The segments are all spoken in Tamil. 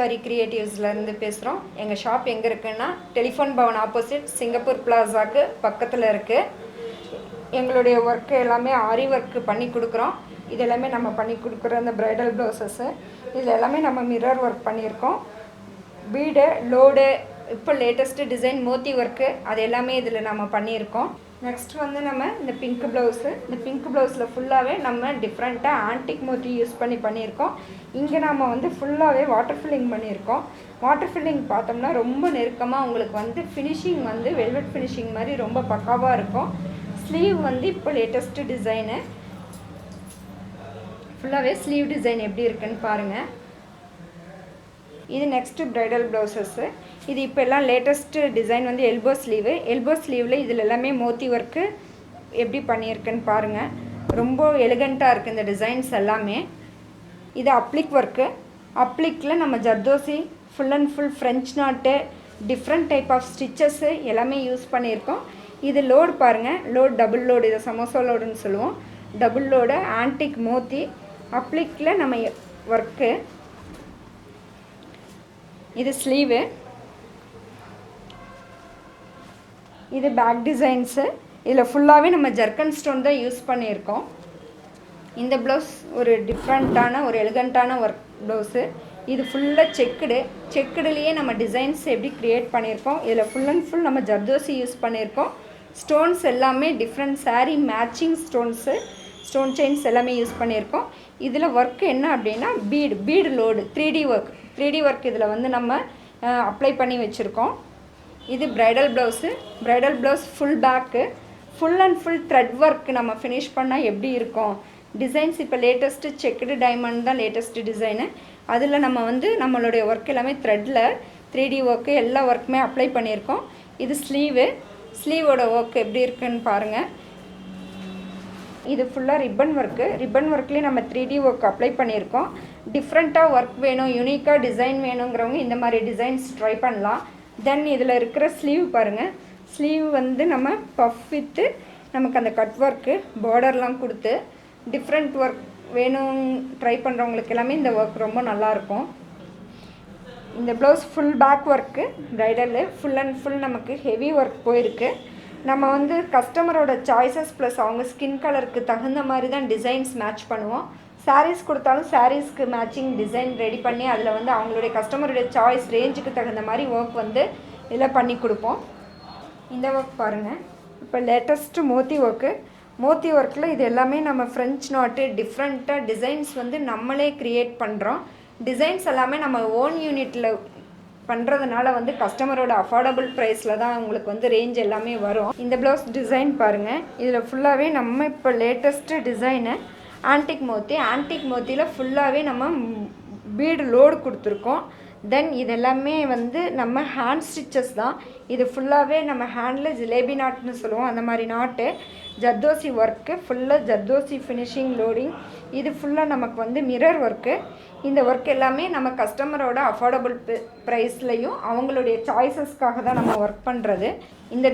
ஆரி கிரியேட்டிவ்ஸ்லேருந்து பேசுகிறோம். எங்கள் ஷாப் எங்கே இருக்குன்னா டெலிஃபோன் பவன் ஆப்போசிட் சிங்கப்பூர் பிளாசாக்கு பக்கத்தில் இருக்குது. எங்களுடைய ஒர்க்கு எல்லாமே ஆரி ஒர்க்கு பண்ணி கொடுக்குறோம். இது எல்லாமே நம்ம பண்ணி கொடுக்குற அந்த ப்ரைடல் ப்ளவுசஸ்ஸு. இதில் எல்லாமே நம்ம மிரர் ஒர்க் பண்ணியிருக்கோம். பீடு லோடு இப்போ லேட்டஸ்ட்டு டிசைன் மோத்தி ஒர்க்கு அது எல்லாமே இதில் நம்ம பண்ணியிருக்கோம். நெக்ஸ்ட் வந்து நம்ம இந்த பிங்க் ப்ளவுஸு, இந்த பிங்க் ப்ளவுஸில் ஃபுல்லாகவே நம்ம டிஃப்ரெண்ட்டாக ஆன்டிக் மோட்டி யூஸ் பண்ணியிருக்கோம். இங்கே நம்ம வந்து ஃபுல்லாகவே வாட்டர் ஃபில்லிங் பண்ணியிருக்கோம். வாட்டர் ஃபில்லிங் பார்த்தோம்னா ரொம்ப நெருக்கமாக உங்களுக்கு வந்து ஃபினிஷிங் வந்து வெல்வெட் ஃபினிஷிங் மாதிரி ரொம்ப பக்காவாக இருக்கும். ஸ்லீவ் வந்து இப்போ லேட்டஸ்ட்டு டிசைனு ஃபுல்லாகவே ஸ்லீவ் டிசைன் எப்படி இருக்குன்னு பாருங்கள். இது நெக்ஸ்ட்டு ப்ரைடல் ப்ளவுசஸ்ஸு. இது இப்போ எல்லாம் லேட்டஸ்ட்டு டிசைன் வந்து எல்போ ஸ்லீவில் இதில் எல்லாமே மோத்தி ஒர்க்கு எப்படி பண்ணியிருக்குன்னு பாருங்கள். ரொம்ப எலிகண்ட்டாக இருக்குது இந்த டிசைன்ஸ் எல்லாமே. இது அப்ளிக் ஒர்க்கு. அப்ளிக்கில் நம்ம zardozi full and full French knot different type of stitches எல்லாமே யூஸ் பண்ணியிருக்கோம். இது லோடு பாருங்கள், லோடு டபுள் லோடு, இதை சமோசா லோடுன்னு சொல்லுவோம். டபுள் லோடு ஆன்டிக் மோத்தி அப்ளிக்கில் நம்ம ஒர்க்கு. இது ஸ்லீவு. இது பேக் டிசைன்ஸு. இதில் ஃபுல்லாகவே நம்ம ஜர்க்கன் ஸ்டோன் தான் யூஸ் பண்ணியிருக்கோம். இந்த ப்ளவுஸ் ஒரு டிஃப்ரெண்ட்டான ஒரு எலிகண்ட்டான ஒர்க் ப்ளவுஸு. இது ஃபுல்லாக செக்குடுலேயே நம்ம டிசைன்ஸ் எப்படி க்ரியேட் பண்ணியிருக்கோம். இதில் ஃபுல் அண்ட் ஃபுல் நம்ம ஜர்தோசி யூஸ் பண்ணியிருக்கோம். ஸ்டோன்ஸ் எல்லாமே different sari matching stones, stone chains எல்லாமே யூஸ் பண்ணியிருக்கோம். இதில் ஒர்க்கு என்ன அப்படின்னா பீடு லோடு 3D ஒர்க் இதில் வந்து நம்ம அப்ளை பண்ணி வச்சுருக்கோம். இது bridal blouse. Bridal blouse full back, full and full thread work நம்ம ஃபினிஷ் பண்ணால் எப்படி இருக்கும். டிசைன்ஸ் இப்போ லேட்டஸ்ட்டு செக்குடு டைமண்ட் தான் லேட்டஸ்ட்டு டிசைனு. அதில் நம்ம வந்து நம்மளுடைய ஒர்க் எல்லாமே த்ரெட்டில் 3D ஒர்க்கு எல்லா ஒர்க்குமே அப்ளை பண்ணியிருக்கோம். இது ஸ்லீவோட ஒர்க் எப்படி இருக்குன்னு பாருங்கள். இது ஃபுல்லாக ரிப்பன் ஒர்க்லேயே நம்ம 3D ஒர்க் அப்ளை பண்ணியிருக்கோம். டிஃப்ரெண்ட்டாக ஒர்க் வேணும், யூனிக்காக டிசைன் வேணுங்கிறவங்க இந்த மாதிரி டிசைன்ஸ் ட்ரை பண்ணலாம். தென் இதில் இருக்கிற ஸ்லீவ் பாருங்கள். ஸ்லீவ் வந்து நம்ம பஃப் வித்து நமக்கு அந்த கட் ஒர்க்கு பார்டர்லாம் கொடுத்து டிஃப்ரெண்ட் ஒர்க் வேணும் ட்ரை பண்ணுறவங்களுக்கு எல்லாமே இந்த ஒர்க் ரொம்ப நல்லாயிருக்கும். இந்த blouse full back work bridal full and full நமக்கு ஹெவி ஒர்க் போயிருக்கு. நம்ம வந்து கஸ்டமரோட சாய்ஸஸ் ப்ளஸ் அவங்க ஸ்கின் கலருக்கு தகுந்த மாதிரி தான் டிசைன்ஸ் மேட்ச் பண்ணுவோம். சாரீஸ் கொடுத்தாலும் சாரீஸ்க்கு மேட்சிங் டிசைன் ரெடி பண்ணி அதில் வந்து அவங்களுடைய கஸ்டமருடைய சாய்ஸ் ரேஞ்சுக்கு தகுந்த மாதிரி ஒர்க் வந்து இதில் பண்ணி கொடுப்போம். இந்த ஒர்க் பாருங்கள். இப்போ லேட்டஸ்ட்டு மோத்தி ஒர்க்கில் இது எல்லாமே நம்ம ஃப்ரெஞ்ச் நாட்டு டிஃப்ரெண்ட்டாக டிசைன்ஸ் வந்து நம்மளே க்ரியேட் பண்ணுறோம். டிசைன்ஸ் எல்லாமே நம்ம ஓன் யூனிட்டில் பண்ணுறதுனால வந்து கஸ்டமரோட அஃபோர்டபுள் ப்ரைஸில் தான் உங்களுக்கு வந்து ரேஞ்ச் எல்லாமே வரும். இந்த ப்ளவுஸ் டிசைன் பாருங்கள். இதில் ஃபுல்லாகவே நம்ம இப்போ லேட்டஸ்ட்டு டிசைனு ஆன்டிக் மோத்தியில் ஃபுல்லாகவே நம்ம பீடு லோடு கொடுத்துருக்கோம். தென் இதெல்லாமே வந்து நம்ம ஹேண்ட் ஸ்டிச்சஸ் தான். இது ஃபுல்லாகவே நம்ம ஹேண்டில் ஜிலேபி நாட்னு சொல்லுவோம், அந்த மாதிரி நாட்டு ஜர்தோசி ஒர்க்கு ஃபுல்லாக ஜர்தோசி ஃபினிஷிங் லோடிங். இது ஃபுல்லாக நமக்கு வந்து மிரர் ஒர்க்கு. இந்த ஒர்க் எல்லாமே நம்ம கஸ்டமரோட அஃபோர்டபுள் ப்ரைஸ்லையும் அவங்களுடைய சாய்ஸஸ்க்காக தான் நம்ம ஒர்க் பண்ணுறது. இந்த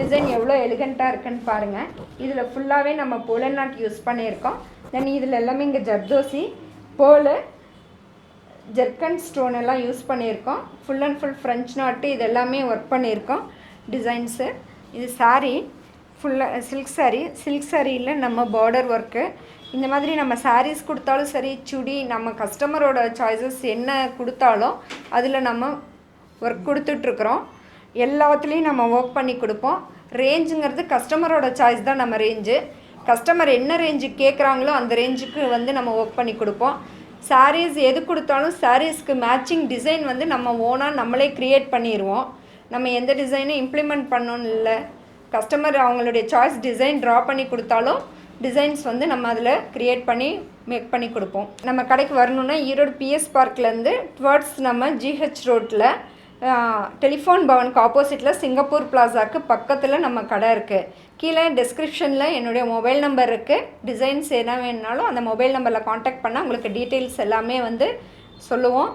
டிசைன் எவ்வளோ எலிகண்ட்டாக இருக்குன்னு பாருங்கள். இதில் ஃபுல்லாகவே நம்ம போலன் நாட் யூஸ் பண்ணியிருக்கோம். தென் இதில் எல்லாமே இங்கே ஜர்தோசி போலு ஜெர்கன் ஸ்டோன் எல்லாம் யூஸ் பண்ணியிருக்கோம். ஃபுல் அண்ட் ஃபுல் ஃப்ரெஞ்ச் நாட்டு இது எல்லாமே ஒர்க் பண்ணியிருக்கோம் டிசைன்ஸு. இது சாரீ ஃபுல்லாக சில்க் சாரியில் நம்ம பார்டர் ஒர்க்கு. இந்த மாதிரி நம்ம சாரீஸ் கொடுத்தாலும் சரி, சுடி நம்ம கஸ்டமரோட சாய்ஸஸ் என்ன கொடுத்தாலும் அதில் நம்ம ஒர்க் கொடுத்துட்ருக்குறோம். எல்லாத்துலேயும் நம்ம ஒர்க் பண்ணி கொடுப்போம். ரேஞ்சுங்கிறது கஸ்டமரோட சாய்ஸ் தான். நம்ம கஸ்டமர் என்ன ரேஞ்சு கேட்குறாங்களோ அந்த ரேஞ்சுக்கு வந்து நம்ம ஒர்க் பண்ணி கொடுப்போம். சாரீஸ் எது கொடுத்தாலும் சாரீஸ்க்கு மேட்சிங் டிசைன் வந்து நம்ம ஓனாக நம்மளே க்ரியேட் பண்ணிடுவோம். நம்ம எந்த டிசைனும் இம்ப்ளிமெண்ட் பண்ணணும்னு இல்லை. கஸ்டமர் அவங்களுடைய சாய்ஸ் டிசைன் ட்ரா பண்ணி கொடுத்தாலும் டிசைன்ஸ் வந்து நம்ம அதில் க்ரியேட் பண்ணி மேக் பண்ணி கொடுப்போம். நம்ம கடைக்கு வரணுன்னா ஈரோடு PS பார்க்லேருந்து டுவர்ட்ஸ் நம்ம GH ரோட்டில் டெலிஃபோன் பவனுக்கு ஆப்போசிட்டில் சிங்கப்பூர் பிளாசாக்கு பக்கத்தில் நம்ம கடை இருக்குது. கீழே டிஸ்கிரிப்ஷனில் என்னுடைய மொபைல் நம்பர் இருக்குது. டிசைன்ஸ் என்ன வேணுனாலும் அந்த மொபைல் நம்பரில் காண்டாக்ட் பண்ணால் உங்களுக்கு டீட்டெயில்ஸ் எல்லாமே வந்து சொல்லுவோம்.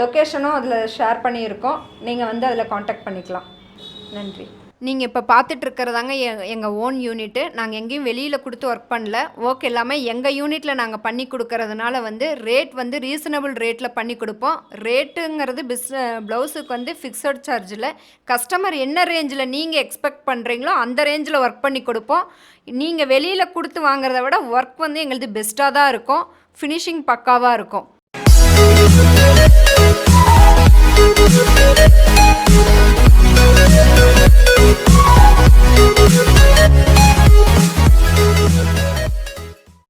லொக்கேஷனும் அதில் ஷேர் பண்ணியிருக்கோம். நீங்கள் வந்து அதில் காண்டாக்ட் பண்ணிக்கலாம். நன்றி. நீங்கள் இப்போ பார்த்துட்ருக்கிறதாங்க எங்கள் ஓன் யூனிட்டு. நாங்கள் எங்கேயும் வெளியில் கொடுத்து ஒர்க் பண்ணல. ஒர்க் எல்லாமே எங்கள் யூனிட்டில் நாங்கள் பண்ணி கொடுக்கறதுனால வந்து ரேட் வந்து ரீசனபிள் ரேட்டில் பண்ணி கொடுப்போம். ரேட்டுங்கிறது ப்ளவுஸுக்கு வந்து ஃபிக்ஸட் சார்ஜில் கஸ்டமர் என்ன ரேஞ்சில் நீங்கள் எக்ஸ்பெக்ட் பண்ணுறீங்களோ அந்த ரேஞ்சில் ஒர்க் பண்ணி கொடுப்போம். நீங்கள் வெளியில் கொடுத்து வாங்குறத விட ஒர்க் வந்து எங்களுது பெஸ்ட்டாக தான் இருக்கும். ஃபினிஷிங் பக்காவாக இருக்கும்.